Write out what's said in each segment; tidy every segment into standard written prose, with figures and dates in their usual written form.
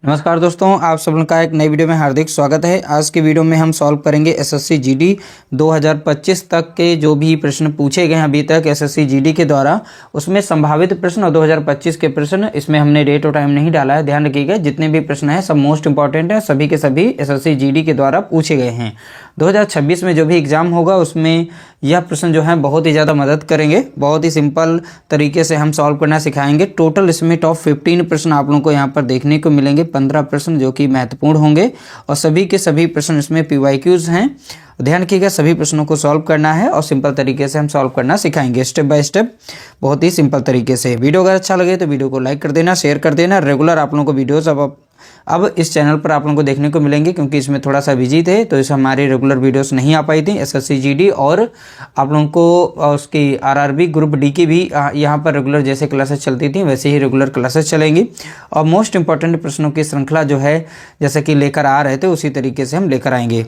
नमस्कार दोस्तों, आप सब लोगों का एक नई वीडियो में हार्दिक स्वागत है। आज की वीडियो में हम सॉल्व करेंगे एसएससी जीडी 2025 तक के जो भी प्रश्न पूछे गए हैं अभी तक एसएससी जीडी के द्वारा, उसमें संभावित प्रश्न और 2025 के प्रश्न। इसमें हमने डेट और टाइम नहीं डाला है, ध्यान रखिएगा। जितने भी प्रश्न हैं सब मोस्ट इंपॉर्टेंट है, सभी के सभी एसएससी जीडी के द्वारा पूछे गए हैं। 2026 में जो भी एग्जाम होगा उसमें यह प्रश्न जो है बहुत ही ज़्यादा मदद करेंगे। बहुत ही सिंपल तरीके से हम सॉल्व करना सिखाएंगे। टोटल इसमें टॉप 15 प्रश्न आप लोगों को यहाँ पर देखने को मिलेंगे, 15 प्रश्न जो कि महत्वपूर्ण होंगे और सभी के सभी प्रश्न इसमें पीवाईक्यूज हैं। ध्यान रखिएगा, सभी प्रश्नों को सॉल्व करना है और सिंपल तरीके से हम सॉल्व करना सिखाएंगे, स्टेप बाय स्टेप, बहुत ही सिंपल तरीके से। वीडियो अगर अच्छा लगे तो वीडियो को लाइक कर देना, शेयर कर देना। रेगुलर आप लोगों को वीडियोस अब इस चैनल पर आप लोगों को देखने को मिलेंगे, क्योंकि इसमें थोड़ा सा बिजी थे तो इस हमारी रेगुलर वीडियोस नहीं आ पाई थी एसएससी जीडी, और आप लोगों को उसकी आरआरबी ग्रुप डी की भी यहाँ पर रेगुलर जैसे क्लासेस चलती थी वैसे ही रेगुलर क्लासेस चलेंगी। और मोस्ट इंपॉर्टेंट प्रश्नों की श्रृंखला जो है जैसे कि लेकर आ रहे थे उसी तरीके से हम लेकर आएंगे।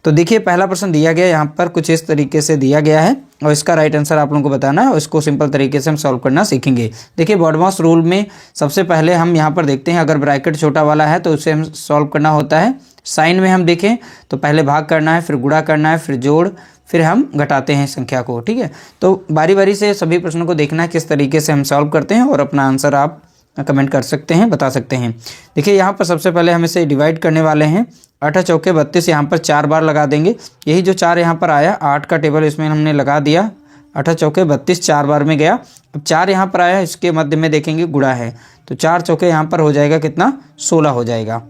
तो देखिए, पहला प्रश्न दिया गया यहाँ पर कुछ इस तरीके से दिया गया है और इसका राइट आंसर आप लोगों को बताना है और इसको सिंपल तरीके से हम सॉल्व करना सीखेंगे। देखिए, बॉडमास रूल में सबसे पहले हम यहाँ पर देखते हैं, अगर ब्रैकेट छोटा वाला है तो उसे हम सॉल्व करना होता है। साइन में हम देखें तो पहले भाग करना है, फिर गुणा करना है, फिर जोड़, फिर हम घटाते हैं संख्या को। ठीक है, तो बारी बारी से सभी प्रश्नों को देखना है किस तरीके से हम सॉल्व करते हैं और अपना आंसर आप कमेंट कर सकते हैं, बता सकते हैं। देखिए, यहाँ पर सबसे पहले हम इसे डिवाइड करने वाले हैं। 8 चौके 32 यहाँ पर 4 बार लगा देंगे। यही जो 4 यहाँ पर आया, 8 का टेबल इसमें हमने लगा दिया। 8 चौके 32 4 बार में गया। अब 4 यहाँ पर आया, इसके मध्य में देखेंगे गुणा है, तो 4 चौके यहाँ पर हो जाएगा कितना, 16 हो जाएगा।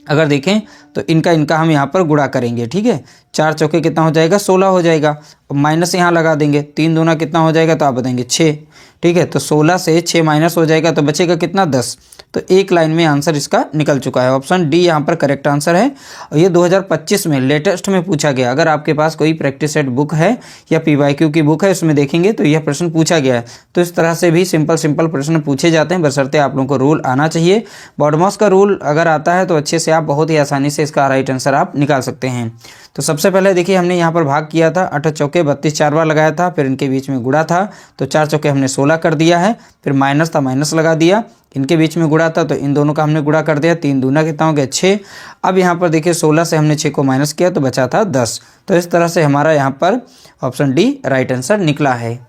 अगर देखें तो इनका हम यहाँ पर गुणा करेंगे। ठीक है, 4 चौके कितना हो जाएगा, 16 हो जाएगा। अब माइनस यहाँ लगा देंगे, 3 दूना कितना हो जाएगा, तो आप बताएंगे 6। ठीक है, तो 16 से 6 माइनस हो जाएगा तो बचेगा कितना, 10। तो एक लाइन में आंसर इसका निकल चुका है। ऑप्शन डी यहाँ पर करेक्ट आंसर है। और ये 2025 में लेटेस्ट में पूछा गया। अगर आपके पास कोई प्रैक्टिस सेट बुक है या पीवाईक्यू की बुक है उसमें देखेंगे तो यह प्रश्न पूछा गया है। तो इस तरह से भी सिंपल प्रश्न पूछे जाते हैं, बशर्ते आप लोगों को रूल आना चाहिए। बॉडमास का रूल अगर आता है तो अच्छे से आप बहुत ही आसानी से इसका राइट आंसर आप निकाल सकते हैं। तो सबसे पहले देखिए, हमने यहाँ पर भाग किया था, 8 चौके 32 4 बार लगाया था, फिर इनके बीच में गुणा था तो 4 चौके हमने 16 कर दिया है, फिर माइनस था माइनस लगा दिया, इनके बीच में गुणा था तो इन दोनों का हमने गुणा कर दिया। 3 दूना कितना हो गया, 6। अब यहाँ पर देखिए 16 से हमने 6 को माइनस किया तो बचा था 10। तो इस तरह से हमारा यहाँ पर ऑप्शन डी राइट आंसर निकला है।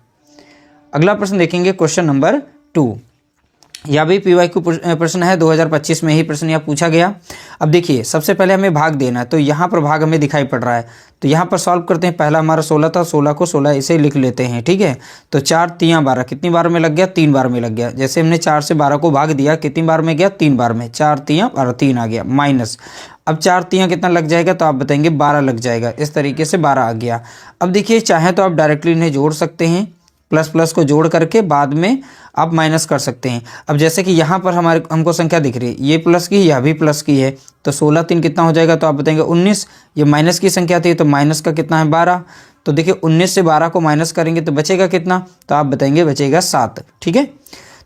अगला प्रश्न देखेंगे, क्वेश्चन नंबर 2। यह भी पीवाईक्यू प्रश्न है, 2025 में ही प्रश्न यह पूछा गया। अब देखिए, सबसे पहले हमें भाग देना है, तो यहाँ पर भाग हमें दिखाई पड़ रहा है, तो यहाँ पर सॉल्व करते हैं। पहला हमारा 16 था, 16 को 16 इसे लिख लेते हैं। ठीक है, तो 4 3 12 कितनी बार में लग गया, 3 बार में लग गया। जैसे हमने 4 से 12 को भाग दिया, कितनी बार में गया, 3 बार में। 4 3 12 3 आ गया, माइनस। अब 4 3 कितना लग जाएगा, तो आप बताएंगे 12 लग जाएगा। इस तरीके से 12 आ गया। अब देखिए, चाहे तो आप डायरेक्टली इन्हें जोड़ सकते हैं, प्लस प्लस को जोड़ करके बाद में आप माइनस कर सकते हैं। अब जैसे कि यहाँ पर हमको संख्या दिख रही है, ये प्लस की यह भी प्लस की है, तो 16 3 कितना हो जाएगा, तो आप बताएंगे 19। ये माइनस की संख्या थी तो माइनस का कितना है, 12। तो देखिए 19 से 12 को माइनस करेंगे तो बचेगा कितना, तो आप बताएंगे बचेगा 7। ठीक है,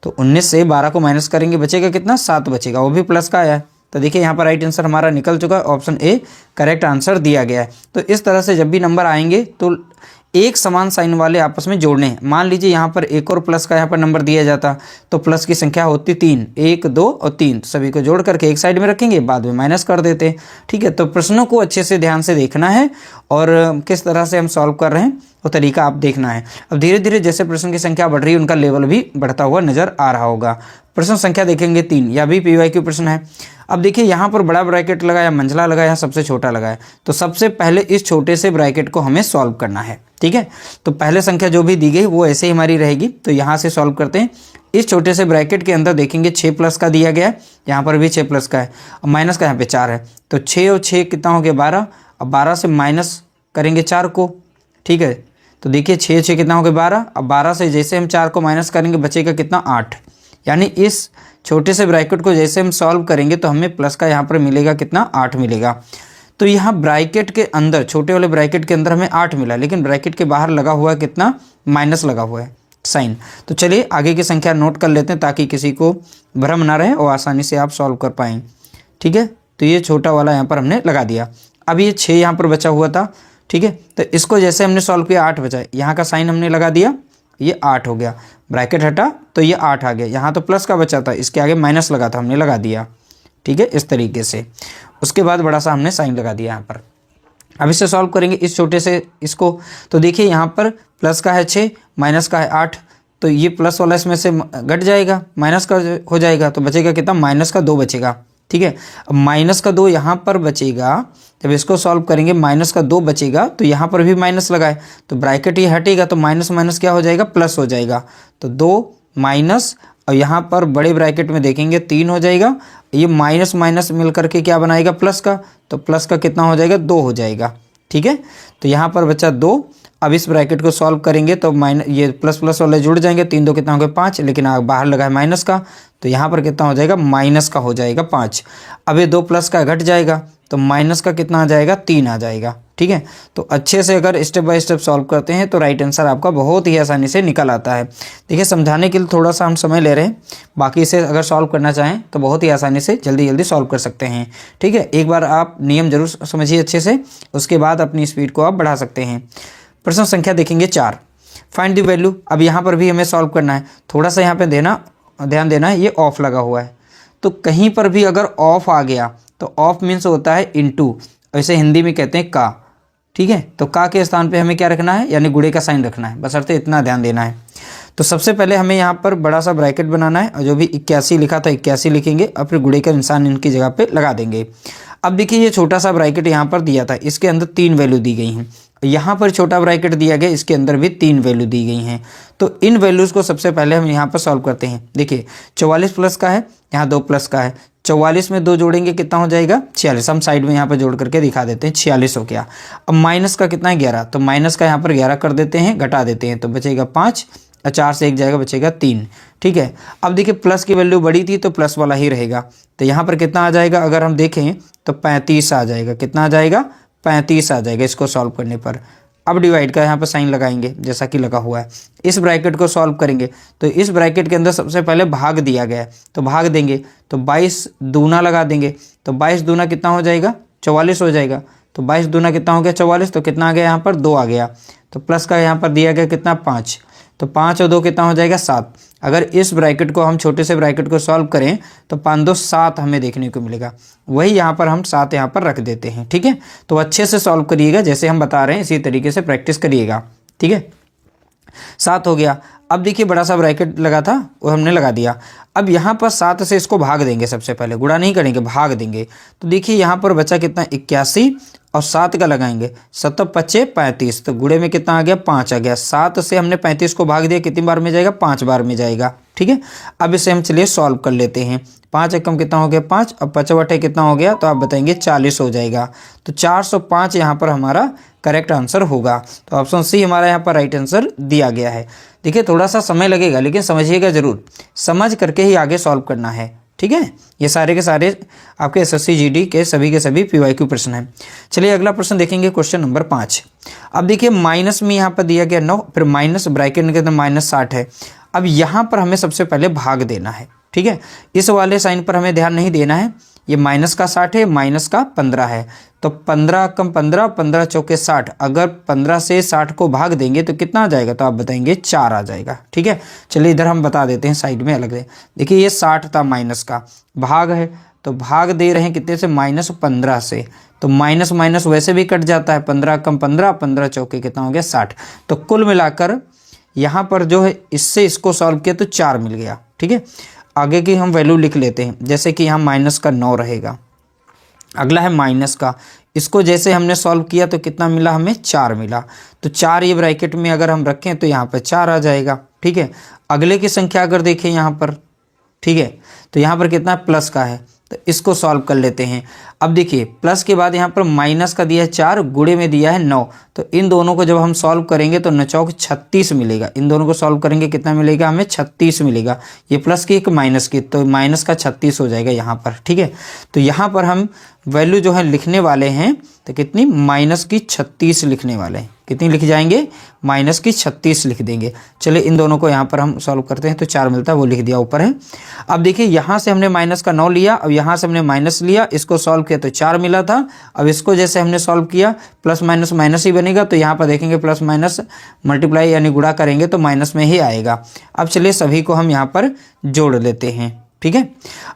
तो 19 से 12 को माइनस करेंगे बचेगा कितना, 7 बचेगा, वो भी प्लस का आया है। तो देखिए यहाँ पर राइट आंसर हमारा निकल चुका है, ऑप्शन ए करेक्ट आंसर दिया गया है। तो इस तरह से जब भी नंबर आएंगे तो एक समान साइन वाले आपस में जोड़ने हैं। मान लीजिए यहाँ पर एक और प्लस का यहाँ पर नंबर दिया जाता तो प्लस की संख्या होती 3, 1 2 और 3, सभी को जोड़ करके एक साइड में रखेंगे, बाद में माइनस कर देते हैं। ठीक है, तो प्रश्नों को अच्छे से ध्यान से देखना है और किस तरह से हम सॉल्व कर रहे हैं वो तरीका आप देखना है। अब धीरे धीरे जैसे प्रश्न की संख्या बढ़ रही है उनका लेवल भी बढ़ता हुआ नजर आ रहा होगा। प्रश्न संख्या देखेंगे 3, यह भी पीवाईक्यू प्रश्न है। अब देखिए, यहाँ पर बड़ा ब्रैकेट लगाया, मंझला लगाया, सबसे छोटा लगाया, तो सबसे पहले इस छोटे से ब्रैकेट को हमें सॉल्व करना है। ठीक है, तो पहले संख्या जो भी दी गई वो ऐसे ही हमारी रहेगी, तो यहाँ से सॉल्व करते हैं। इस छोटे से ब्रैकेट के अंदर देखेंगे 6 प्लस का दिया गया है, यहाँ पर भी 6 प्लस का है, और माइनस का यहाँ पे 4 है, तो 6 और 6 कितना हो गया, 12। अब 12 से माइनस करेंगे 4 को। ठीक है, तो देखिए 6 6 कितना हो गया, 12। अब 12 से जैसे हम 4 को माइनस करेंगे बचेगा कितना, 8। यानी इस छोटे से ब्रैकेट को जैसे हम सॉल्व करेंगे तो हमें प्लस का यहाँ पर मिलेगा कितना, 8 मिलेगा। तो यहाँ ब्रैकेट के अंदर, छोटे वाले ब्रैकेट के अंदर हमें 8 मिला, लेकिन ब्रैकेट के बाहर लगा हुआ है कितना, माइनस लगा हुआ है साइन। तो चलिए आगे की संख्या नोट कर लेते हैं ताकि किसी को भ्रम ना रहे और आसानी से आप सॉल्व कर पाएँ। ठीक है, तो ये छोटा वाला यहाँ पर हमने लगा दिया। अब ये 6 यहाँ पर बचा हुआ था। ठीक है, तो इसको जैसे हमने सॉल्व किया, 8 बचा, यहाँ का साइन हमने लगा दिया, ये 8 हो गया, ब्रैकेट हटा तो ये 8 आ गया। यहाँ तो प्लस का बचा था, इसके आगे माइनस लगा था, हमने लगा दिया। ठीक है, इस तरीके से। उसके बाद बड़ा सा हमने साइन लगा दिया यहाँ पर। अब इसे सॉल्व करेंगे इस छोटे से इसको, तो देखिए यहाँ पर प्लस का है 6, माइनस का है 8, तो ये प्लस वाला इसमें से घट जाएगा, माइनस का हो जाएगा, तो बचेगा कितना, माइनस का 2 बचेगा। ठीक है, अब माइनस का 2 यहाँ पर बचेगा, जब इसको सॉल्व करेंगे माइनस का 2 बचेगा, तो यहाँ पर भी माइनस लगाए तो ब्रैकेट ये हटेगा, तो माइनस माइनस क्या हो जाएगा, प्लस हो जाएगा। तो 2 माइनस, और यहाँ पर बड़े ब्रैकेट में देखेंगे 3 हो जाएगा, ये माइनस माइनस मिल करके क्या बनाएगा, प्लस का, तो प्लस का कितना हो जाएगा, 2 हो जाएगा। ठीक है, तो यहाँ पर बचा 2। अब इस ब्रैकेट को सॉल्व करेंगे तो ये प्लस प्लस वाले जुड़ जाएंगे, 3 2 कितना हो गया, 5, लेकिन बाहर लगा है माइनस का, तो यहाँ पर कितना हो जाएगा, माइनस का हो जाएगा 5। अब ये 2 प्लस का घट जाएगा, तो माइनस का कितना आ जाएगा, 3 आ जाएगा। ठीक है, तो अच्छे से अगर स्टेप बाय स्टेप सॉल्व करते हैं तो राइट आंसर आपका बहुत ही आसानी से निकल आता है। देखिए समझाने के लिए थोड़ा सा हम समय ले रहे हैं, बाकी इसे अगर सॉल्व करना चाहें तो बहुत ही आसानी से जल्दी जल्दी सॉल्व कर सकते हैं। ठीक है, एक बार आप नियम जरूर समझिए अच्छे से, उसके बाद अपनी स्पीड को आप बढ़ा सकते हैं। प्रश्न संख्या देखेंगे 4, फाइंड द वैल्यू। अब यहाँ पर भी हमें सॉल्व करना है, थोड़ा सा यहाँ पे ध्यान देना है, ये ऑफ लगा हुआ है, तो कहीं पर भी अगर ऑफ आ गया तो ऑफ मीन्स होता है इनटू, ऐसे हिंदी में कहते हैं का। ठीक है, तो का के स्थान पे हमें क्या रखना है, यानी गुणे का साइन रखना है, बस अर्थ इतना ध्यान देना है। तो सबसे पहले हमें यहाँ पर बड़ा सा ब्रैकेट बनाना है, और जो भी 81 लिखा था 81 लिखेंगे, और फिर गुणे का निशान इनकी जगह पे लगा देंगे। अब देखिए ये छोटा सा ब्रैकेट यहाँ पर दिया था, इसके अंदर 3 वैल्यू दी गई हैं, यहाँ पर छोटा ब्रैकेट दिया गया, इसके अंदर भी 3 वैल्यू दी गई हैं। तो इन वैल्यूज़ को सबसे पहले हम यहाँ पर सॉल्व करते हैं। देखिए 44 प्लस का है, यहाँ 2 प्लस का है, 44 में 2 जोड़ेंगे कितना हो जाएगा, 46। हम साइड में यहाँ पर जोड़ करके दिखा देते हैं, 46 हो गया। अब माइनस का कितना है, 11, तो माइनस का यहाँ पर 11 कर देते हैं, घटा देते हैं, तो बचेगा 5, और 4 से 1 जाएगा, बचेगा 3। ठीक है, अब देखिए प्लस की वैल्यू बड़ी थी तो प्लस वाला ही रहेगा, तो यहाँ पर कितना आ जाएगा, अगर हम देखें तो 35 आ जाएगा। कितना आ जाएगा, 35 आ जाएगा इसको सॉल्व करने पर। अब डिवाइड का यहाँ पर साइन लगाएंगे जैसा कि लगा हुआ है। इस ब्रैकेट को सॉल्व करेंगे तो इस ब्रैकेट के अंदर सबसे पहले भाग दिया गया है, तो भाग देंगे, तो 22 दूना लगा देंगे, तो 22 दूना कितना हो जाएगा, 44 हो जाएगा। तो 22 दूना कितना हो गया, 44, तो कितना आ गया यहाँ पर, 2 आ गया। तो प्लस का यहाँ पर दिया गया कितना, 5, तो 5 और 2 कितना हो जाएगा, 7। अगर इस ब्रैकेट को हम छोटे से ब्रैकेट को सॉल्व करें तो 5 2 7 हमें देखने को मिलेगा, वही यहाँ पर हम 7 यहाँ पर रख देते हैं। ठीक है, तो अच्छे से सॉल्व करिएगा, जैसे हम बता रहे हैं इसी तरीके से प्रैक्टिस करिएगा। ठीक है, 7 हो गया। अब देखिए बड़ा सा ब्रैकेट लगा था वो हमने लगा दिया। अब यहाँ पर 7 से इसको भाग देंगे, सबसे पहले गुणा नहीं करेंगे, भाग देंगे। तो देखिए यहाँ पर बचा कितना, 81, और 7 का लगाएंगे, 7 5 35, तो गुणे में कितना आ गया, 5 आ गया। 7 से हमने 35 को भाग दिया, कितनी बार में जाएगा, 5 बार में जाएगा। ठीक है, अब इसे हम चलिए सॉल्व कर लेते हैं। 5 एकम कितना हो गया, 5, अब 5 बटे कितना हो गया, तो आप बताएंगे 40 हो जाएगा। तो 405 यहाँ पर हमारा करेक्ट आंसर होगा। तो ऑप्शन सी हमारा यहाँ पर राइट आंसर दिया गया है। देखिए थोड़ा सा समय लगेगा, लेकिन समझिएगा जरूर, समझ करके ही आगे सॉल्व करना है। ठीक है, ये सारे के सारे आपके एसएससी जीडी के सभी पीवाईक्यू प्रश्न हैं। चलिए अगला प्रश्न देखेंगे, क्वेश्चन नंबर 5। अब देखिए माइनस में यहाँ पर दिया गया 9, फिर माइनस ब्रैकेट के अंदर -60 है। अब यहाँ पर हमें सबसे पहले भाग देना है। ठीक है, इस वाले साइन पर हमें ध्यान नहीं देना है, ये माइनस का 60 है, माइनस का 15 है, तो 15 कम 15, 15 चौके 60। अगर 15 से 60 को भाग देंगे तो कितना आ जाएगा, तो आप बताएंगे 4 आ जाएगा। ठीक है, चलिए इधर हम बता देते हैं साइड में अलग से। देखिए ये 60 था, माइनस का भाग है, तो भाग दे रहे हैं कितने से, -15 से, तो माइनस माइनस वैसे भी कट जाता है, 15 कम 15, 15 चौके कितना हो गया, 60। तो कुल मिलाकर यहाँ पर जो है इससे इसको सॉल्व किया तो 4 मिल गया। ठीक है, आगे की हम वैल्यू लिख लेते हैं, जैसे कि यहाँ माइनस का 9 रहेगा। अगला है माइनस का, इसको जैसे हमने सॉल्व किया तो कितना मिला, हमें 4 मिला। तो 4 ये ब्रैकेट में अगर हम रखें तो यहाँ पर 4 आ जाएगा। ठीक है, अगले की संख्या अगर देखें यहाँ पर, ठीक है, तो यहाँ पर कितना प्लस का है, तो इसको सॉल्व कर लेते हैं। अब देखिए प्लस के बाद यहाँ पर माइनस का दिया है 4, गुणे में दिया है 9, तो इन दोनों को जब हम सॉल्व करेंगे तो 9 चौक 36 मिलेगा। इन दोनों को सॉल्व करेंगे कितना मिलेगा, हमें 36 मिलेगा। ये प्लस की एक माइनस की, तो माइनस का 36 हो जाएगा यहाँ पर। ठीक है, तो यहाँ पर हम वैल्यू जो है लिखने वाले हैं, तो कितनी, माइनस की 36 लिखने वाले हैं। कितनी लिख जाएंगे, माइनस की 36 लिख देंगे। चलिए इन दोनों को यहाँ पर हम सॉल्व करते हैं, तो 4 मिलता है, वो लिख दिया ऊपर है। अब देखिए यहाँ से हमने माइनस का 9 लिया, अब यहाँ से हमने माइनस लिया, इसको सॉल्व किया तो 4 मिला था। अब इसको जैसे हमने सॉल्व किया, प्लस माइनस माइनस ही बनेगा, तो यहाँ पर देखेंगे प्लस माइनस मल्टीप्लाई यानी गुणा करेंगे तो माइनस में ही आएगा। अब चलिए सभी को हम यहाँ पर जोड़ लेते हैं। ठीक है।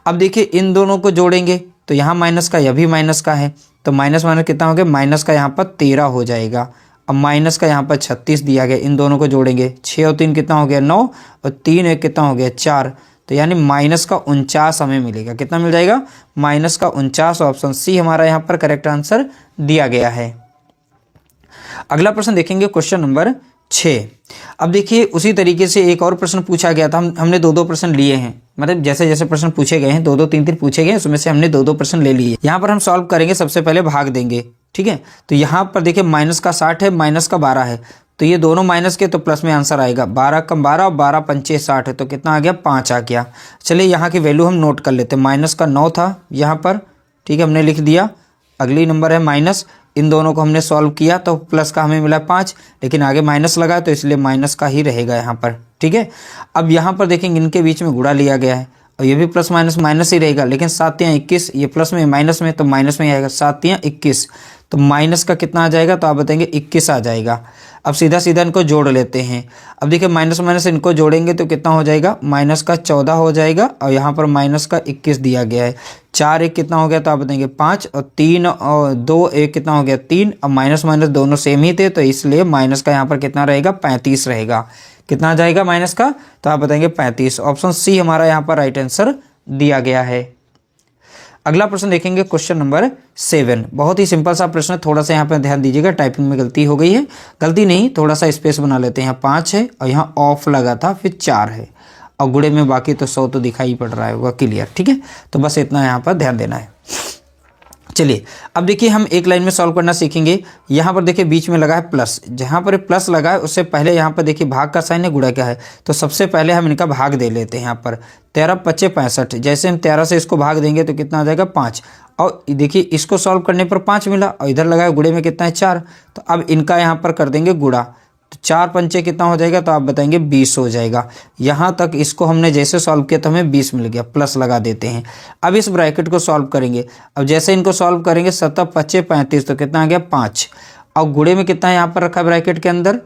अब देखिए इन दोनों को जोड़ेंगे तो यहाँ माइनस का, यह भी माइनस का है, तो माइनस माइनस कितना हो गया, माइनस का यहाँ पर 13 हो जाएगा। अब माइनस का यहाँ पर 36 दिया गया, इन दोनों को जोड़ेंगे 6 और 3 कितना हो गया 9 और 3 1 कितना हो गया 4, तो यानी माइनस का 49 हमें मिलेगा। कितना मिल जाएगा, माइनस का 49। ऑप्शन सी हमारा यहाँ पर करेक्ट आंसर दिया गया है। अगला प्रश्न देखेंगे क्वेश्चन नंबर 6। अब देखिए उसी तरीके से एक और प्रश्न पूछा गया था, हमने दो दो प्रश्न लिए हैं, मतलब जैसे जैसे प्रश्न पूछे गए हैं, दो दो तीन तीन पूछे गए, उसमें से हमने दो दो प्रश्न ले लिए। यहाँ पर हम सॉल्व करेंगे, सबसे पहले भाग देंगे, ठीक है। तो यहाँ पर देखिए माइनस का 60 है, माइनस का 12 है, तो ये दोनों माइनस के, तो प्लस में आंसर आएगा। 12 कम 12 और 12 पंचे 60 है, तो कितना आ गया 5 आ गया। चलिए यहाँ की वैल्यू हम नोट कर लेते हैं। माइनस का 9 था यहाँ पर, ठीक है, हमने लिख दिया। अगली नंबर है माइनस, इन दोनों को हमने सॉल्व किया तो प्लस का हमें मिला 5, लेकिन आगे माइनस लगा तो इसलिए माइनस का ही रहेगा यहाँ पर, ठीक है। अब यहाँ पर देखेंगे इनके बीच में गुणा लिया गया है और ये भी प्लस माइनस माइनस ही रहेगा, लेकिन 7 तियां 21, ये प्लस में माइनस में, तो माइनस में आएगा। 7 तियां 21, तो माइनस का कितना आ जाएगा, तो आप बताएंगे 21 आ जाएगा। अब सीधा सीधा इनको जोड़ लेते हैं। अब देखिए माइनस माइनस इनको जोड़ेंगे तो कितना हो जाएगा, माइनस का 14 हो जाएगा और यहाँ पर माइनस का 21 दिया गया है। 4 1 कितना हो गया, तो आप बताएंगे 5 और 3 और 2 1 कितना हो गया 3। अब माइनस माइनस दोनों सेम ही थे, तो इसलिए माइनस का यहाँ पर कितना रहेगा 35 रहेगा। कितना आ जाएगा माइनस का, तो आप बताएंगे 35। ऑप्शन सी हमारा यहाँ पर राइट आंसर दिया गया है। अगला प्रश्न देखेंगे क्वेश्चन नंबर 7। बहुत ही सिंपल सा प्रश्न, थोड़ा सा यहाँ पर ध्यान दीजिएगा, टाइपिंग में गलती हो गई है, गलती नहीं, थोड़ा सा स्पेस बना लेते हैं। यहाँ 5 है और यहाँ ऑफ लगा था, फिर 4 है और गुणे में बाकी तो 100 तो दिखाई पड़ रहा होगा क्लियर, ठीक है। तो बस इतना यहाँ पर ध्यान देना है। चलिए अब देखिए हम एक लाइन में सॉल्व करना सीखेंगे। यहाँ पर देखिए बीच में लगा है प्लस, जहाँ पर प्लस लगा है उससे पहले यहाँ पर देखिए भाग का साइन है, गुणा क्या है, तो सबसे पहले हम इनका भाग दे लेते हैं। यहाँ पर 13 पच्चे 65, जैसे हम 13 से इसको भाग देंगे तो कितना आ जाएगा 5, और देखिए इसको सॉल्व करने पर 5 मिला और इधर लगा है गुणे में कितना है 4, तो अब इनका यहाँ पर कर देंगे गुणा, तो 4 पंचे कितना हो जाएगा, तो आप बताएंगे 20 हो जाएगा। यहाँ तक इसको हमने जैसे सॉल्व किया तो हमें 20 मिल गया, प्लस लगा देते हैं। अब इस ब्रैकेट को सॉल्व करेंगे, अब जैसे इनको सॉल्व करेंगे 7 पच्चे 35, तो कितना आ गया 5, और गुणे में कितना यहाँ पर रखा है ब्रैकेट के अंदर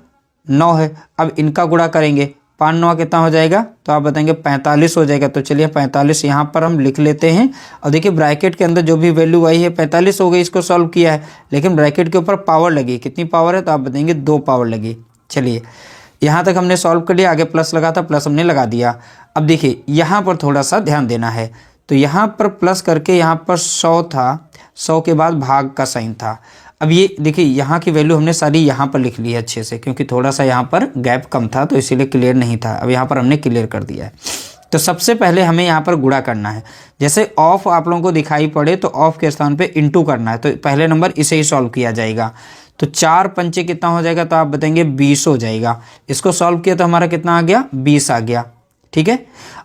9 है। अब इनका गुणा करेंगे, 5 9 कितना हो जाएगा, तो आप बताएंगे 45 हो जाएगा। तो चलिए 45 यहाँ पर हम लिख लेते हैं, और देखिए ब्रैकेट के अंदर जो भी वैल्यू आई है 45 हो गई, इसको सॉल्व किया है, लेकिन ब्रैकेट के ऊपर पावर लगी, कितनी पावर है, तो आप बताएंगे 2 पावर लगी। चलिए यहाँ तक हमने सॉल्व कर लिया, आगे प्लस लगा था, प्लस हमने लगा दिया। अब देखिए यहाँ पर थोड़ा सा ध्यान देना है, तो यहाँ पर प्लस करके यहाँ पर 100 था, 100 के बाद भाग का साइन था। अब ये देखिए यहाँ की वैल्यू हमने सारी यहाँ पर लिख ली है अच्छे से, क्योंकि थोड़ा सा यहाँ पर गैप कम था तो इसीलिए क्लियर नहीं था, अब यहाँ पर हमने क्लियर कर दिया है। तो सबसे पहले हमें यहाँ पर गुणा करना है, जैसे ऑफ आप लोगों को दिखाई पड़े तो ऑफ के स्थान पे इंटू करना है, तो पहले नंबर इसे ही सॉल्व किया जाएगा। तो 4 पंचे कितना हो जाएगा, तो आप बताएंगे 20 हो जाएगा। इसको सॉल्व किया तो हमारा कितना आ गया 20 आ गया, ठीक है।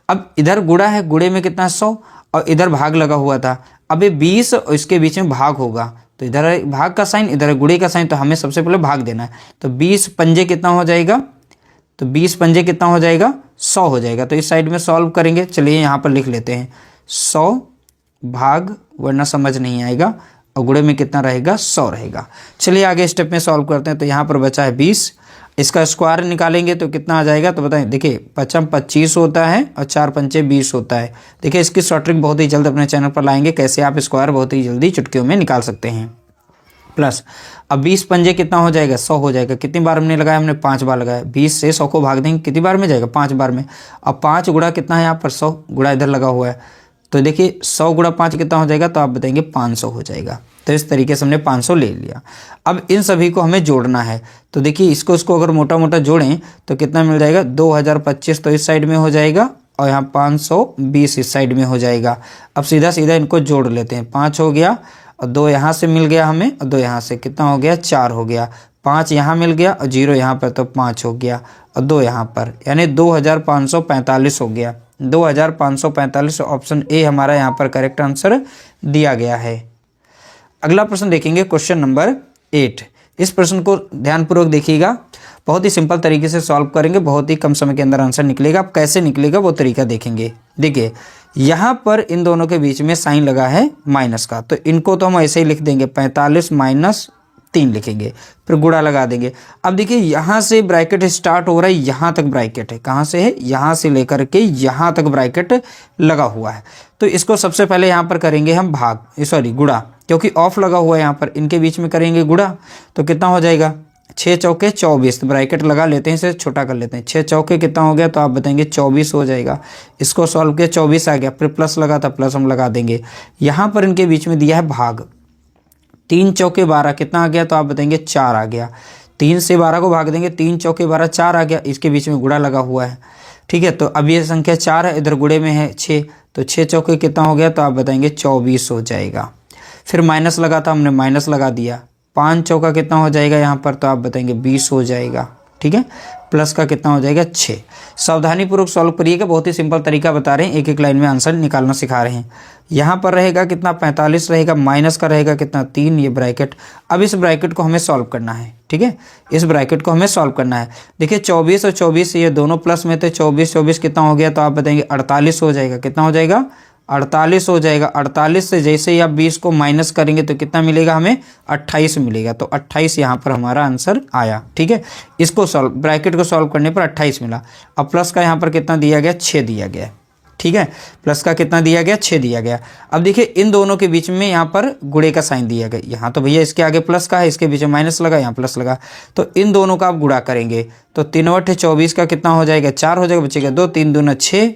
अब इधर गुणा है, गुणे में कितना 100 और इधर भाग लगा हुआ था, अब ये 20 और इसके बीच में भाग होगा, तो इधर है भाग का साइन, इधर है गुणे का साइन, तो हमें सबसे पहले भाग देना है। तो 20 पंजे कितना हो जाएगा, तो 20 पंजे कितना हो जाएगा 100 हो जाएगा। तो इस साइड में सॉल्व करेंगे, चलिए यहाँ पर लिख लेते हैं 100 भाग, वरना समझ नहीं आएगा, और गुणे में कितना रहेगा 100 रहेगा। चलिए आगे स्टेप में सॉल्व करते हैं। तो यहाँ पर बचा है 20, इसका स्क्वायर निकालेंगे तो कितना आ जाएगा, तो बताएं, देखिए 5 25 होता है और 4 पंचे 20 होता है। देखिए इसकी शॉर्ट ट्रिक बहुत ही जल्द अपने चैनल पर लाएंगे, कैसे आप स्क्वायर बहुत ही जल्दी चुटकियों में निकाल सकते हैं। प्लस अब 20 पंजे कितना हो जाएगा 100 हो जाएगा। कितनी बार हमने लगाया, हमने 5 बार लगाया। 20 से 100 को भाग देंगे कितनी बार में जाएगा 5 बार में। अब 5 गुणा कितना है यहाँ पर 100, गुणा इधर लगा हुआ है, तो देखिए 100 गुणा 5 कितना हो जाएगा, तो आप बताएंगे 500 हो जाएगा। तो इस तरीके से हमने 500 ले लिया। अब इन सभी को हमें जोड़ना है, तो देखिए इसको अगर मोटा मोटा जोड़ें तो कितना मिल जाएगा 2025 तो इस साइड में हो जाएगा और यहाँ 520 इस साइड में हो जाएगा। अब सीधा सीधा इनको जोड़ लेते हैं, 5 हो गया और 2 यहाँ से मिल गया हमें और 2 यहाँ से, कितना हो गया 4 हो गया। 5 यहाँ मिल गया और 0 यहाँ पर, तो 5 हो गया और 2 यहाँ पर, यानी 2545 हो गया। 2545 ऑप्शन ए हमारा यहाँ पर करेक्ट आंसर दिया गया है। अगला प्रश्न देखेंगे क्वेश्चन नंबर 8। इस प्रश्न को ध्यानपूर्वक देखिएगा, बहुत ही सिंपल तरीके से सॉल्व करेंगे, बहुत ही कम समय के अंदर आंसर निकलेगा। अब कैसे निकलेगा वो तरीका देखेंगे। देखिए यहाँ पर इन दोनों के बीच में साइन लगा है माइनस का, तो इनको तो हम ऐसे ही लिख देंगे 45 माइनस 3 लिखेंगे, फिर गुणा लगा देंगे। अब देखिए यहाँ से ब्रैकेट स्टार्ट हो रहा है, यहाँ तक ब्रैकेट है, कहाँ से है, यहाँ से लेकर के यहाँ तक ब्रैकेट लगा हुआ है। तो इसको सबसे पहले यहाँ पर करेंगे हम गुणा, क्योंकि ऑफ लगा हुआ है यहाँ पर, इनके बीच में करेंगे गुणा। तो कितना हो जाएगा, 6 चौके 24, ब्रैकेट लगा लेते हैं, इसे छोटा कर लेते हैं। 6 चौके कितना हो गया, तो आप बताएंगे 24 हो जाएगा। इसको सॉल्व किया, 24 आ गया, फिर प्लस लगा था, प्लस हम लगा देंगे। यहाँ पर इनके बीच में दिया है भाग, 3 चौके 12 कितना आ गया, तो आप बताएंगे 4 आ गया। 3 से 12 को भाग देंगे, 3 चौके 12 4 आ गया, इसके बीच में गुणा लगा हुआ है, ठीक है। तो अब ये संख्या 4 है, इधर गुणे में है 6, तो 6 चौके कितना हो गया, तो आप बताएंगे 24 हो जाएगा। फिर माइनस लगा था हमने, माइनस लगा दिया, 5 चौका कितना हो जाएगा यहाँ पर, तो आप बताएंगे 20 हो जाएगा, ठीक है। प्लस का कितना हो जाएगा 6। सावधानी पूर्वक सॉल्व करिएगा, बहुत ही सिंपल तरीका बता रहे हैं, एक एक लाइन में आंसर निकालना सिखा रहे हैं। यहाँ पर रहेगा कितना 45 रहेगा, माइनस का रहेगा कितना 3, ये ब्रैकेट। अब इस ब्रैकेट को हमें सॉल्व करना है, ठीक है, इस ब्रैकेट को हमें सॉल्व करना है। देखिए 24 और 24 ये दोनों प्लस में थे, 24 24 कितना हो गया, तो आप बताएंगे 48 हो जाएगा। कितना हो जाएगा, 48 हो जाएगा। 48 से जैसे ही आप 20 को माइनस करेंगे तो कितना मिलेगा हमें, 28 मिलेगा। तो 28 यहाँ पर हमारा आंसर आया, ठीक है। इसको सॉल्व, ब्रैकेट को सॉल्व करने पर 28 मिला। अब प्लस का यहाँ पर कितना दिया गया, 6 दिया गया, ठीक है। प्लस का कितना दिया गया, 6 दिया गया। अब देखिए इन दोनों के बीच में यहाँ पर गुणे का साइन दिया गया, यहाँ तो भैया इसके आगे प्लस का है, इसके बीच में माइनस लगा, यहाँ प्लस लगा, तो इन दोनों का आप गुणा करेंगे तो 3 × 24 का कितना हो जाएगा, 4 हो जाएगा, बचेगा 2, 3 दूना 6,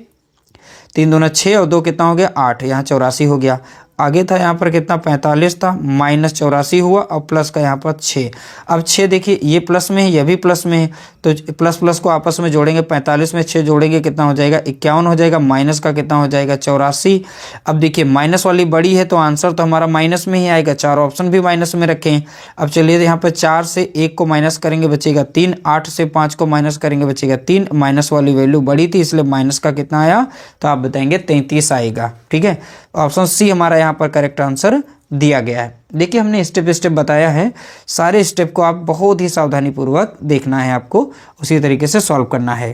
3 दूना 6 और 2 कितना हो गया 8, यहाँ 84 हो गया। आगे था यहाँ पर कितना 45 था, माइनस 84 हुआ और प्लस का यहाँ पर 6। अब 6 देखिए ये प्लस में है, यह भी प्लस में है, तो प्लस प्लस को आपस में जोड़ेंगे, 45 में 6 जोड़ेंगे कितना हो जाएगा 51 हो जाएगा, माइनस का कितना हो जाएगा 84। अब देखिए माइनस वाली बड़ी है तो आंसर तो हमारा माइनस में ही आएगा, 4 ऑप्शन भी माइनस में रखे हैं। अब चलिए यहाँ पर 4 से 1 को माइनस करेंगे बचेगा 3, 8 से 5 को माइनस करेंगे बचेगा 3, माइनस वाली वैल्यू बड़ी थी इसलिए माइनस का कितना आया, तो आप बताएंगे 33 आएगा, ठीक है। ऑप्शन सी हमारा यहाँ पर करेक्ट आंसर दिया गया है। देखिए हमने स्टेप स्टेप बताया है, सारे स्टेप को आप बहुत ही सावधानी पूर्वक देखना है, आपको उसी तरीके से सॉल्व करना है।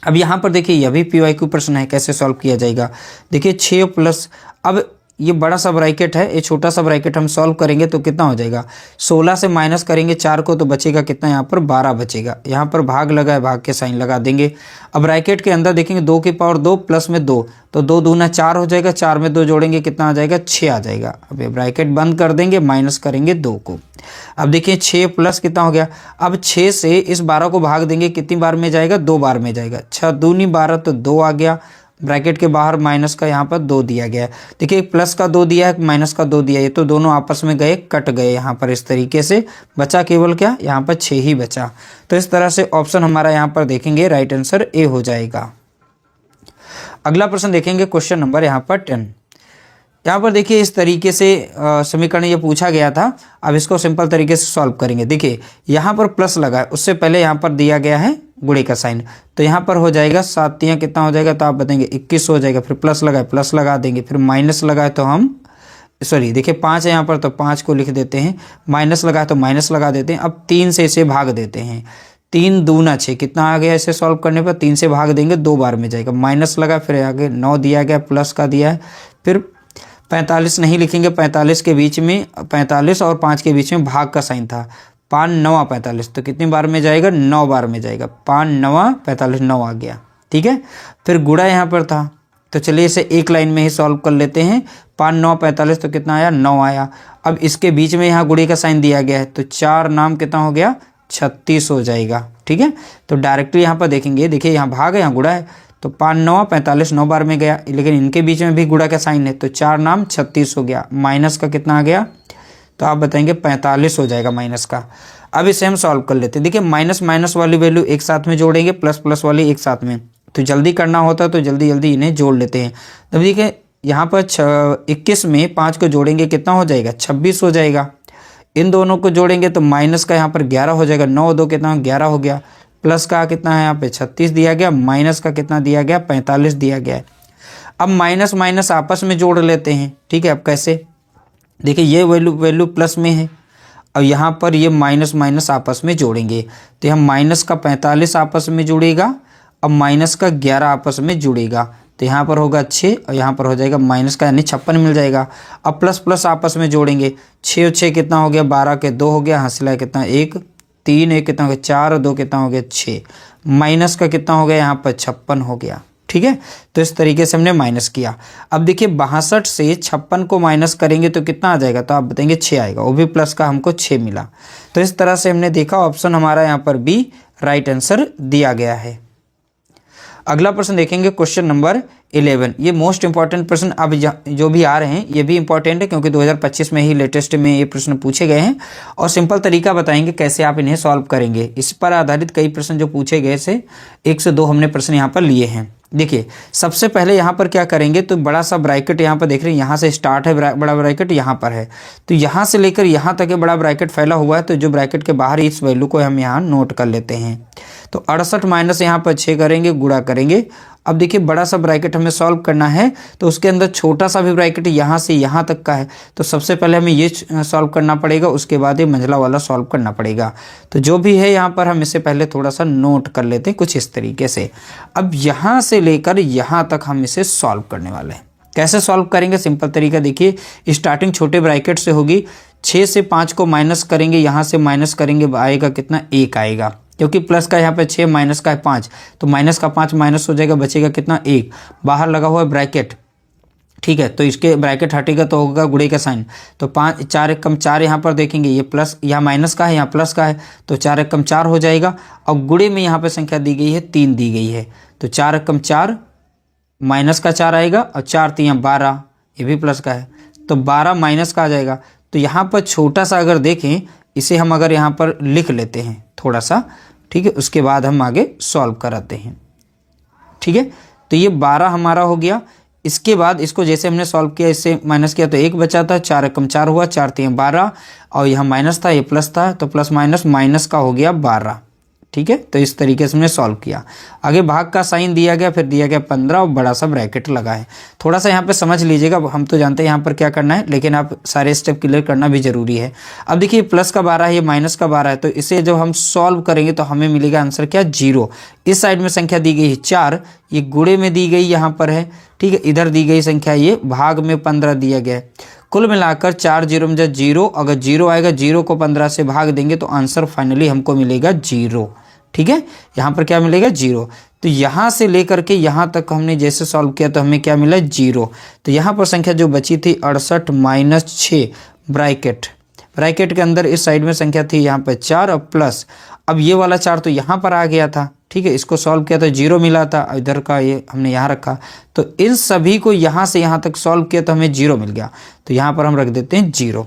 अब यहाँ पर देखिए यह भी PYQ प्रश्न है, कैसे सॉल्व किया जाएगा। देखिए 6 प्लस, अब ये बड़ा सा ब्रैकेट है, ये छोटा सा ब्रैकेट हम सॉल्व करेंगे तो कितना हो जाएगा, 16 से माइनस करेंगे 4 को तो बचेगा कितना, यहाँ पर 12 बचेगा। यहाँ पर भाग लगा है, भाग के साइन लगा देंगे। अब ब्रैकेट के अंदर देखेंगे 2 की पावर 2 प्लस में 2, तो 2 दूना 4 हो जाएगा, 4 में 2 जोड़ेंगे कितना आ जाएगा 6 आ जाएगा। अब ये ब्रैकेट बंद कर देंगे, माइनस करेंगे 2 को। अब देखिए 6 प्लस कितना हो गया, अब 6 से इस 12 को भाग देंगे, कितनी बार में जाएगा, 2 बार में जाएगा। 6 दूनी 12 तो 2 आ गया, ब्रैकेट के बाहर माइनस का यहाँ पर 2 दिया गया है। देखिए प्लस का 2 दिया है, माइनस का 2 दिया है, तो दोनों आपस में गए, कट गए। यहाँ पर इस तरीके से बचा केवल क्या, यहाँ पर 6 ही बचा। तो इस तरह से ऑप्शन हमारा यहाँ पर देखेंगे राइट आंसर ए हो जाएगा। अगला प्रश्न देखेंगे क्वेश्चन नंबर यहाँ पर 10। यहाँ पर देखिए इस तरीके से समीकरण ये पूछा गया था। अब इसको सिंपल तरीके से सॉल्व करेंगे। देखिए यहाँ पर प्लस लगा है, उससे पहले यहाँ पर दिया गया है गुणे का साइन, तो यहाँ पर हो जाएगा 7 तियां कितना हो जाएगा, तो आप बताएंगे 21 हो जाएगा। फिर प्लस लगा है, प्लस लगा देंगे, फिर माइनस लगा है तो हम देखिए 5 है यहाँ पर तो 5 को लिख देते हैं, माइनस लगा है तो माइनस लगा देते हैं। अब 3 से इसे भाग देते हैं, 3 दूना 6 कितना आ गया, इसे सॉल्व करने पर 3 से भाग देंगे 2 बार में जाएगा, माइनस लगा, फिर आगे 9 दिया गया, प्लस का दिया है, फिर 45 नहीं लिखेंगे, 45 के बीच में 45 और 5 के बीच में भाग का साइन था, 5 9 45 तो कितनी बार में जाएगा, 9 बार में जाएगा, 5 9 45 9 आ गया, ठीक है। फिर गुणा यहाँ पर था तो चलिए इसे एक लाइन में ही सॉल्व कर लेते हैं। 5 9 45 तो कितना आया, 9 आया। अब इसके बीच में यहाँ गुणे का साइन दिया गया है तो 4 नाम कितना हो गया, 36 हो जाएगा, ठीक है। तो डायरेक्टली यहाँ पर देखेंगे, देखिए यहाँ भाग है, यहाँ गुणा है, तो 5 9 45 9 बार में गया, लेकिन इनके बीच में भी गुणा का साइन है तो 4 नाम 36 हो गया, माइनस का कितना आ गया, तो आप बताएंगे 45 हो जाएगा माइनस का। अब इसे हम सॉल्व कर लेते हैं। देखिए माइनस माइनस वाली वैल्यू एक साथ में जोड़ेंगे, प्लस प्लस वाली एक साथ में, तो जल्दी करना होता है तो जल्दी जल्दी इन्हें जोड़ लेते हैं। तब देखिए यहाँ पर 21 में 5 को जोड़ेंगे कितना हो जाएगा, 26 हो जाएगा। इन दोनों को जोड़ेंगे तो माइनस का यहाँ पर 11 हो जाएगा, 9 2 कितना 11 हो गया, प्लस का कितना है यहाँ पे 36 दिया गया, माइनस का कितना दिया गया 45 दिया गया है। अब माइनस माइनस आपस में जोड़ लेते हैं, ठीक है। अब कैसे, देखिए ये वैल्यू प्लस में है, अब यहाँ पर ये माइनस माइनस आपस में जोड़ेंगे तो हम माइनस का 45 आपस में जुड़ेगा, अब माइनस का 11 आपस में जुड़ेगा, तो यहाँ पर होगा 6 और यहाँ पर हो जाएगा माइनस का यानी 56 मिल जाएगा। अब प्लस प्लस आपस में जोड़ेंगे, 6 और 6 कितना हो गया 12 के 2 हो गया, हासिल है कितना 1, 3 1 कितना हो गया 4 और 2 कितना हो गया 6, माइनस का कितना हो गया यहाँ पर 56 हो गया। ठीक है, तो इस तरीके से हमने माइनस किया। अब देखिए 62 से 56 को माइनस करेंगे तो कितना आ जाएगा, तो आप बताएंगे 6 आएगा, वो भी प्लस का हमको 6 मिला। तो इस तरह से हमने देखा ऑप्शन हमारा यहाँ पर बी राइट आंसर दिया गया है। अगला प्रश्न देखेंगे क्वेश्चन नंबर 11। ये मोस्ट इंपॉर्टेंट प्रश्न अब जो भी आ रहे हैं ये भी इंपॉर्टेंट है क्योंकि 2025 में ही लेटेस्ट में ये प्रश्न पूछे गए हैं और सिंपल तरीका बताएंगे कैसे आप इन्हें सॉल्व करेंगे। इस पर आधारित कई प्रश्न जो पूछे गए से 1 से 2 हमने प्रश्न यहाँ पर लिए हैं। देखिए सबसे पहले यहाँ पर क्या करेंगे, तो बड़ा सा ब्रैकेट यहाँ पर देख रहे हैं, यहाँ से स्टार्ट है बड़ा ब्रैकेट यहाँ पर है, तो यहाँ से लेकर यहाँ तक बड़ा ब्रैकेट फैला हुआ है, तो जो ब्रैकेट के बाहर इस वैल्यू को हम यहाँ नोट कर लेते हैं। तो 68 माइनस यहाँ पर 6 करेंगे, गुणा करेंगे। अब देखिए बड़ा सा ब्रैकेट हमें सॉल्व करना है तो उसके अंदर छोटा सा भी ब्रैकेट यहाँ से यहाँ तक का है, तो सबसे पहले हमें ये सॉल्व करना पड़ेगा, उसके बाद ये मंझला वाला सॉल्व करना पड़ेगा। तो जो भी है यहाँ पर हम इसे पहले थोड़ा सा नोट कर लेते हैं कुछ इस तरीके से। अब यहाँ से लेकर यहाँ तक हम इसे सॉल्व करने वाले हैं। कैसे सॉल्व करेंगे, सिंपल तरीका देखिए, स्टार्टिंग छोटे ब्रैकेट से होगी, 6 से 5 को माइनस करेंगे, यहाँ से माइनस करेंगे आएगा कितना 1 आएगा, क्योंकि प्लस का यहाँ पे 6 माइनस का है 5, तो माइनस का 5 माइनस हो जाएगा, बचेगा कितना 1, बाहर लगा हुआ है ब्रैकेट। ठीक है, तो इसके ब्रैकेट हटेगा तो होगा गुणे का साइन, तो 5 4 1 कम 4 यहाँ पर देखेंगे, ये प्लस यहाँ माइनस का है यहाँ प्लस का है, तो 4 1 कम 4 हो जाएगा। और गुणे में यहाँ पर संख्या दी गई है 3 दी गई है, तो 4 1 कम 4 माइनस का 4 आएगा और 4 3 12, ये भी प्लस का है, तो 12 माइनस का आ जाएगा। तो यहाँ पर छोटा सा अगर देखें, इसे हम अगर यहाँ पर लिख लेते हैं थोड़ा सा, ठीक है, उसके बाद हम आगे सॉल्व कराते हैं। ठीक है, तो ये 12 हमारा हो गया। इसके बाद इसको जैसे हमने सॉल्व किया, इससे माइनस किया तो 1 बचा था, 4 1 4 हुआ, 4 3 12 और यहाँ माइनस था, ये प्लस था, तो प्लस माइनस माइनस का हो गया 12। ठीक है, तो इस तरीके से हमने सॉल्व किया। आगे भाग का साइन दिया गया, फिर दिया गया 15 और बड़ा सा ब्रैकेट लगा है। थोड़ा सा यहाँ पे समझ लीजिएगा, हम तो जानते हैं यहाँ पर क्या करना है, लेकिन आप सारे स्टेप क्लियर करना भी जरूरी है। अब देखिए प्लस का 12 है, ये माइनस का 12 है, तो इसे जब हम सॉल्व करेंगे तो हमें मिलेगा आंसर क्या 0। इस साइड में संख्या दी गई है 4, ये गुणे में दी गई यहाँ पर है। ठीक है, इधर दी गई संख्या ये भाग में 15 दिया गया है। कुल मिलाकर 4 0 में 0, अगर 0 आएगा 0 को 15 से भाग देंगे तो आंसर फाइनली हमको मिलेगा 0। ठीक है, यहाँ पर क्या मिलेगा 0। तो यहाँ से लेकर के यहाँ तक हमने जैसे सॉल्व किया तो हमें क्या मिला 0। तो यहाँ पर संख्या जो बची थी 68 माइनस 6 ब्रैकेट के अंदर इस साइड में संख्या थी यहाँ पर 4 और प्लस, अब ये वाला 4 तो यहाँ पर आ गया था। ठीक है, इसको सॉल्व किया तो 0 मिला था, इधर का ये हमने यहाँ रखा, तो इन सभी को यहाँ से यहाँ तक सॉल्व किया तो हमें 0 मिल गया, तो यहाँ पर हम रख देते हैं 0।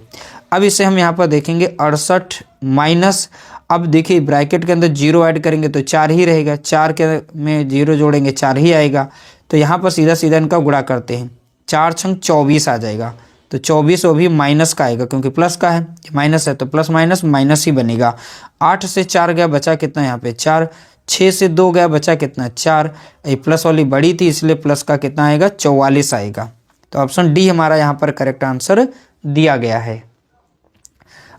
अब इसे हम यहाँ पर देखेंगे 68 माइनस, अब देखिए ब्रैकेट के अंदर 0 ऐड करेंगे तो 4 ही रहेगा, 4 के में 0 जोड़ेंगे 4 ही आएगा, तो यहाँ पर सीधा सीधा इनका गुणा करते हैं, 4 छंग 24 आ जाएगा, तो 24 वो भी माइनस का आएगा क्योंकि प्लस का है, माइनस है तो प्लस माइनस माइनस ही बनेगा। 8 से 4 गया बचा कितना यहाँ पे 4, 6 से 2 गया बचा कितना 4, ये प्लस वाली बड़ी थी इसलिए प्लस का कितना आएगा 44 आएगा। तो ऑप्शन डी हमारा यहाँ पर करेक्ट आंसर दिया गया है।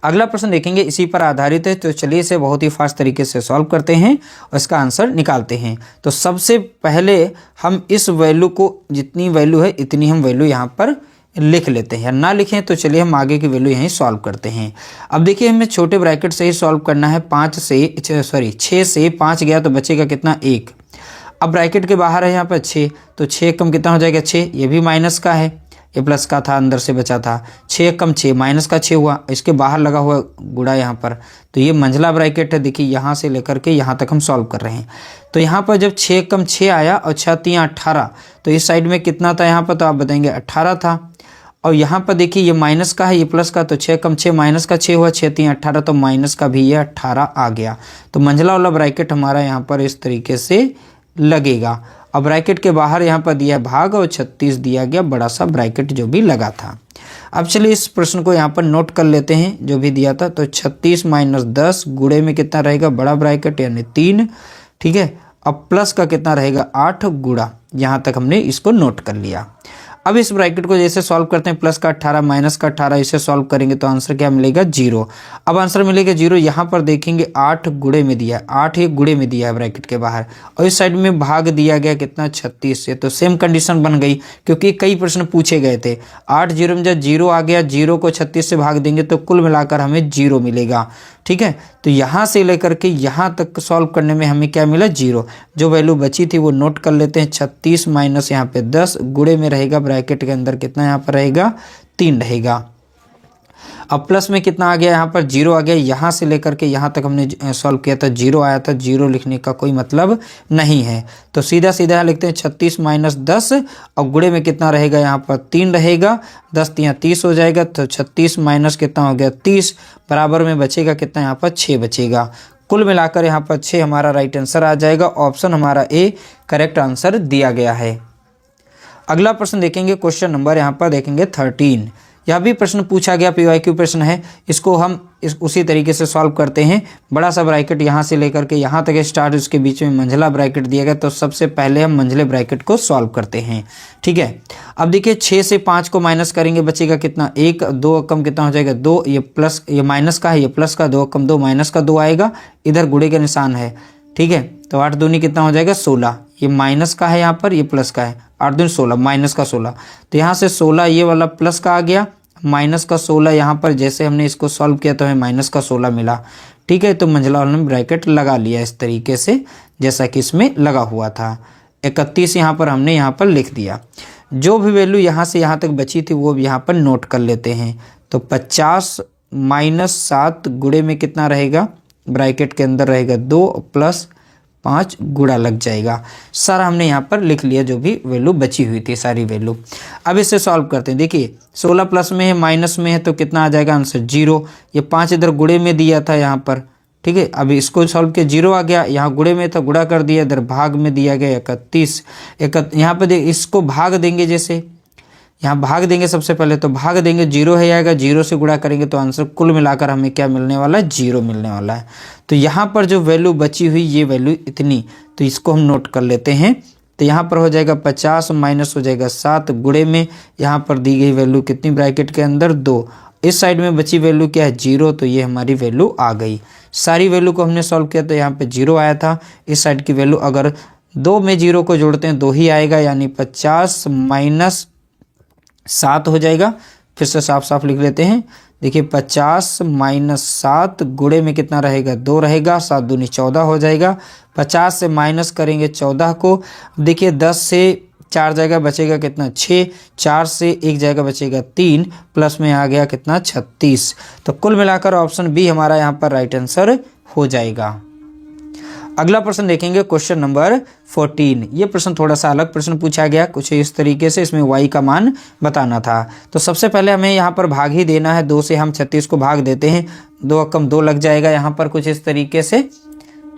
अगला प्रश्न देखेंगे, इसी पर आधारित है, तो चलिए इसे बहुत ही फास्ट तरीके से सॉल्व करते हैं और इसका आंसर निकालते हैं। तो सबसे पहले हम इस वैल्यू को, जितनी वैल्यू है इतनी हम वैल्यू यहाँ पर लिख लेते हैं, या ना लिखें तो चलिए हम आगे की वैल्यू यहीं सॉल्व करते हैं। अब देखिए हमें छोटे ब्रैकेट से ही सॉल्व करना है, 6 से 5 गया तो बचेगा कितना 1। अब ब्रैकेट के बाहर है यहाँ पर 6, तो 6 कम कितना हो जाएगा 6, ये भी माइनस का है, ये प्लस का था अंदर से बचा था, 6 कम 6 माइनस का 6 हुआ, इसके बाहर लगा हुआ गुणा यहाँ पर, तो ये मंझला ब्रैकेट है। देखिए यहाँ से लेकर के यहाँ तक हम सॉल्व कर रहे हैं, तो यहाँ पर जब 6 कम 6 आया और 6 3 18, तो इस साइड में कितना था यहाँ पर, तो आप बताएंगे 18 था। और यहाँ पर देखिए ये माइनस का है, ये प्लस का, तो 6 कम 6 माइनस का 6 हुआ, 6 3 18, तो माइनस का भी ये 18 आ गया। तो मंझला वाला ब्रैकेट हमारा यहाँ पर इस तरीके से लगेगा। अब ब्रैकेट के बाहर यहाँ पर दिया भाग और 36 दिया गया बड़ा सा ब्रैकेट जो भी लगा था। अब चलिए इस प्रश्न को यहाँ पर नोट कर लेते हैं जो भी दिया था, तो 36 माइनस 10 गुणे में कितना रहेगा बड़ा ब्रैकेट यानी 3। ठीक है, अब प्लस का कितना रहेगा 8 गुणा, यहाँ तक हमने इसको नोट कर लिया। अब इस ब्रैकेट को जैसे सॉल्व करते हैं, प्लस का 18 माइनस का 18 इसे सॉल्व करेंगे तो आंसर क्या मिलेगा 0। अब आंसर मिलेगा 0। यहाँ पर देखेंगे 8 गुणे में दिया है, 8 एक गुणे में दिया है ब्रैकेट के बाहर, और इस साइड में भाग दिया गया कितना 36 से। तो सेम कंडीशन बन गई क्योंकि कई प्रश्न पूछे गए थे। 8 0 में जब 0 आ गया, 0 को 36 से भाग देंगे तो कुल मिलाकर हमें 0 मिलेगा। ठीक है, तो यहाँ से लेकर के यहाँ तक सॉल्व करने में हमें क्या मिला 0। जो वैल्यू बची थी वो नोट कर लेते हैं। 36 माइनस यहाँ पे 10 गुणे में रहेगा ब्रैकेट के अंदर कितना यहाँ पर रहेगा 3 रहेगा। अब प्लस में कितना आ गया, यहाँ पर 0 आ गया। यहाँ से लेकर के यहाँ तक हमने सॉल्व किया था 0 आया था, 0 लिखने का कोई मतलब नहीं है। तो सीधा सीधा लिखते हैं 36 माइनस 10 और गुणे में कितना रहेगा यहाँ पर 3 रहेगा। 10 यहाँ 30 हो जाएगा, तो 36 माइनस कितना हो गया 30, बराबर में बचेगा कितना यहाँ पर 6 बचेगा। कुल मिलाकर यहाँ पर 6 हमारा राइट आंसर आ जाएगा। ऑप्शन हमारा ए करेक्ट आंसर दिया गया है। अगला प्रश्न देखेंगे, क्वेश्चन नंबर यहाँ पर देखेंगे 13। यह भी प्रश्न पूछा गया, PYQ प्रश्न है। इसको हम उसी तरीके से सॉल्व करते हैं। बड़ा सा ब्रैकेट यहाँ से लेकर के यहाँ तक स्टार्ट, उसके बीच में मंझला ब्रैकेट दिया गया, तो सबसे पहले हम मंझले ब्रैकेट को सॉल्व करते हैं। ठीक है, अब देखिए 6 से 5 को माइनस करेंगे, बचेगा कितना 1, 2 कम कितना हो जाएगा 2, ये प्लस ये माइनस का है, ये प्लस का, 2 कम 2 माइनस का 2 आएगा, इधर गुणे का निशान है। ठीक है, तो 8 दूनी कितना हो जाएगा 16, ये माइनस का है यहाँ पर, ये प्लस का है, 8 दूनी 16 माइनस का 16, तो यहाँ से 16 ये वाला प्लस का आ गया, माइनस का 16 यहाँ पर जैसे हमने इसको सॉल्व किया तो हमें माइनस का 16 मिला। ठीक है, तो मंझला वाले में ब्रैकेट लगा लिया इस तरीके से जैसा कि इसमें लगा हुआ था। 31 यहाँ पर हमने यहाँ पर लिख दिया। जो भी वैल्यू यहाँ से यहाँ तक बची थी वो भी यहाँ पर नोट कर लेते हैं। तो 50 माइनस 7 गुणे में कितना रहेगा, ब्रैकेट के अंदर रहेगा 2 प्लस 5 गुणा लग जाएगा। सारा हमने यहाँ पर लिख लिया, जो भी वैल्यू बची हुई थी सारी वैल्यू। अब इसे सॉल्व करते हैं। देखिए 16 प्लस में है माइनस में है तो कितना आ जाएगा आंसर 0। ये 5 इधर गुणे में दिया था यहाँ पर। ठीक है, अभी इसको सॉल्व किया 0 आ गया, यहाँ गुणे में था गुणा कर दिया, इधर भाग में दिया गया 31। यहाँ पर इसको भाग देंगे, जैसे यहाँ भाग देंगे सबसे पहले, तो भाग देंगे 0 है आएगा, 0 से गुणा करेंगे तो आंसर कुल मिलाकर हमें क्या मिलने वाला है 0 मिलने वाला है। तो यहाँ पर जो वैल्यू बची हुई ये वैल्यू इतनी, तो इसको हम नोट कर लेते हैं। तो यहाँ पर हो जाएगा 50 माइनस हो जाएगा 7 गुणे में यहाँ पर दी गई वैल्यू कितनी ब्रैकेट के अंदर 2, इस साइड में बची वैल्यू क्या है 0, तो ये हमारी वैल्यू आ गई। सारी वैल्यू को हमने सॉल्व किया तो यहाँ पे 0 आया था। इस साइड की वैल्यू अगर 2 में 0 को जोड़ते हैं 2 ही आएगा, यानी 50 माइनस 7 हो जाएगा। फिर से साफ साफ लिख लेते हैं। देखिए 50 माइनस 7 गुणे में कितना रहेगा 2 रहेगा, 7 दूनी 14 हो जाएगा। 50 से माइनस करेंगे 14 को, देखिए 10 से 4 जाएगा बचेगा कितना 6, 4 से 1 जाएगा बचेगा 3, प्लस में आ गया कितना 36। तो कुल मिलाकर ऑप्शन बी हमारा यहाँ पर राइट आंसर हो जाएगा। अगला प्रश्न देखेंगे, क्वेश्चन नंबर 14। ये प्रश्न थोड़ा सा अलग प्रश्न पूछा गया, कुछ इस तरीके से, इसमें y का मान बताना था। तो सबसे पहले हमें यहाँ पर भाग ही देना है, 2 से हम 36 को भाग देते हैं, 2 कम 2 लग जाएगा यहाँ पर कुछ इस तरीके से।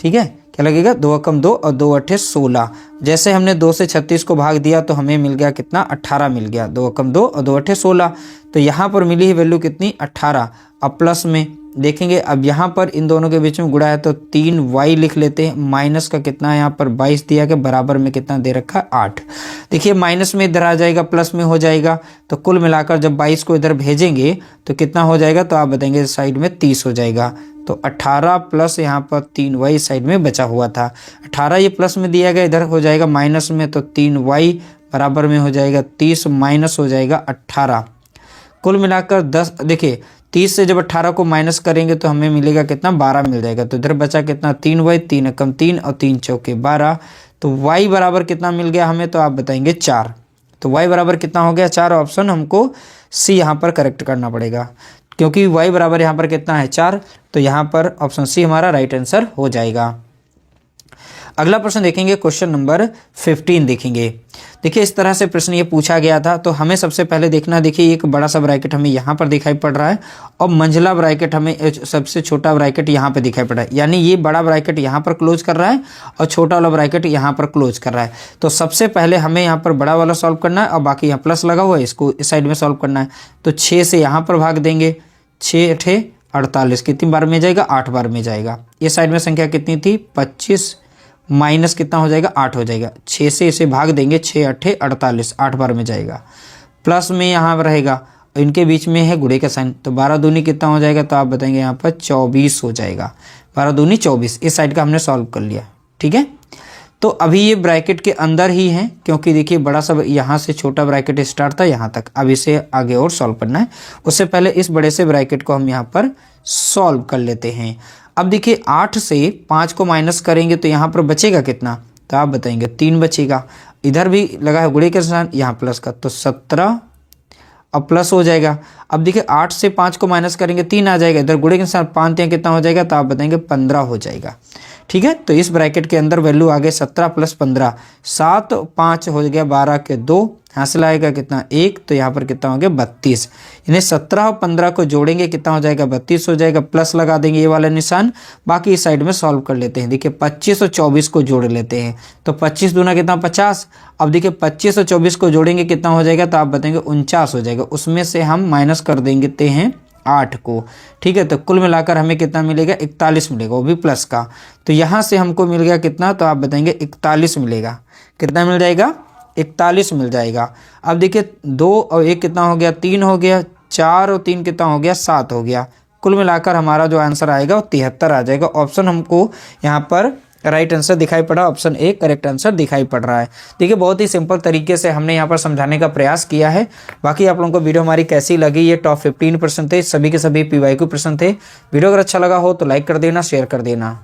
ठीक है, क्या लगेगा 2 कम 2 और 2 अट्ठे 16। जैसे हमने 2 से 36 को भाग दिया तो हमें मिल गया कितना 18 मिल गया, 2 कम 2 और 2 अट्ठे 16। तो यहाँ पर मिली ही वैल्यू कितनी 18। अब प्लस में देखेंगे, अब यहाँ पर इन दोनों के बीच में गुणा है तो 3y लिख लेते हैं, माइनस का कितना है यहाँ पर 22 दिया गया, बराबर में कितना दे रखा है 8। देखिए माइनस में इधर आ जाएगा, प्लस में हो जाएगा, तो कुल मिलाकर जब 22 को इधर भेजेंगे तो कितना हो जाएगा, तो आप बताएंगे साइड में 30 हो जाएगा। तो 18 प्लस यहाँ पर 3y साइड में बचा हुआ था, 18 ये प्लस में दिया गया, इधर हो जाएगा माइनस में, तो 3y बराबर में हो जाएगा 30 माइनस हो जाएगा 18। कुल मिलाकर 10, देखिए 30 से जब 18 को माइनस करेंगे तो हमें मिलेगा कितना 12 मिल जाएगा। तो इधर बचा कितना 3y, 3 कम 3 और 3 चौके 12। तो y बराबर कितना मिल गया हमें, तो आप बताएंगे 4। तो y बराबर कितना हो गया 4। ऑप्शन हमको सी यहाँ पर करेक्ट करना पड़ेगा, क्योंकि y बराबर यहाँ पर कितना है 4। तो यहाँ पर ऑप्शन सी हमारा राइट आंसर हो जाएगा। अगला प्रश्न देखेंगे, क्वेश्चन नंबर 15 देखेंगे। देखिए इस तरह से प्रश्न ये पूछा गया था, तो हमें सबसे पहले देखना, देखिए एक बड़ा सा ब्रैकेट हमें यहाँ पर दिखाई पड़ रहा है और मंझला ब्रैकेट हमें सबसे छोटा ब्रैकेट यहाँ पे दिखाई पड़ रहा है, यानी ये बड़ा ब्रैकेट यहाँ पर क्लोज कर रहा है और छोटा वाला ब्रैकेट यहाँ पर क्लोज कर रहा है। तो सबसे पहले हमें यहाँ पर बड़ा वाला सॉल्व करना है और बाकी यहाँ प्लस लगा हुआ है, इसको इस साइड में सॉल्व करना है। तो 6 से यहाँ पर भाग देंगे, 6 अठे 48, कितनी बार में जाएगा 8 बार में जाएगा। ये साइड में संख्या कितनी थी 25, माइनस कितना हो जाएगा 8 हो जाएगा। 6 से इसे भाग देंगे, 6 अट्ठे 48, 8 बार में जाएगा। प्लस में यहाँ रहेगा, इनके बीच में है गुणे का साइन, तो 12 दूनी कितना हो जाएगा, तो आप बताएंगे यहाँ पर 24 हो जाएगा। 12 दूनी 24, इस साइड का हमने सॉल्व कर लिया। ठीक है, तो अभी ये ब्रैकेट के अंदर ही है, क्योंकि देखिए बड़ा सा यहाँ से छोटा ब्रैकेट स्टार्ट था यहाँ तक, अब इसे आगे और सॉल्व करना है। उससे पहले इस बड़े से ब्रैकेट को हम यहाँ पर सॉल्व कर लेते हैं। अब देखिए 8 से 5 को माइनस करेंगे तो यहाँ पर बचेगा कितना, तो आप बताएंगे 3 बचेगा। इधर भी लगा है गुणे के साथ, यहाँ प्लस का, तो 17 अब प्लस हो जाएगा। अब देखिए 8 से 5 को माइनस करेंगे 3 आ जाएगा, इधर गुणे के साथ 5 कितना हो जाएगा, तो आप बताएंगे 15 हो जाएगा। ठीक है, तो इस ब्रैकेट के अंदर वैल्यू आ गए 17 प्लस 15, 7 5 हो गया 12 के 2, हासिल आएगा कितना 1, तो यहाँ पर कितना हो गया 32। इन्हें 17 और 15 को जोड़ेंगे कितना हो जाएगा 32 हो जाएगा, प्लस लगा देंगे ये वाला निशान। बाकी इस साइड में सॉल्व कर लेते हैं। देखिए 25 और 24 को जोड़ लेते हैं, तो 25 दूना कितना 50। अब देखिए 25 और 24 को जोड़ेंगे कितना हो जाएगा, तो आप बताएंगे 49 हो जाएगा। उसमें से हम माइनस कर देंगे हैं 8 को। ठीक है, तो कुल मिलाकर हमें कितना मिलेगा 41 मिलेगा, वो भी प्लस का। तो यहाँ से हमको मिल गया कितना, तो आप बताएंगे 41 मिलेगा। कितना मिल जाएगा 41 मिल जाएगा। अब देखिए 2 और 1 कितना हो गया 3 हो गया, 4 और 3 कितना हो गया 7 हो गया। कुल मिलाकर हमारा जो आंसर आएगा वो 73 आ जाएगा। ऑप्शन हमको यहाँ पर राइट आंसर दिखाई पड़ा, ऑप्शन ए करेक्ट आंसर दिखाई पड़ रहा है। देखिए बहुत ही सिंपल तरीके से हमने यहाँ पर समझाने का प्रयास किया है। बाकी आप लोगों को वीडियो हमारी कैसी लगी, ये टॉप 15 प्रश्न थे, सभी के सभी PYQ प्रश्न थे। वीडियो अगर अच्छा लगा हो तो लाइक कर देना, शेयर कर देना।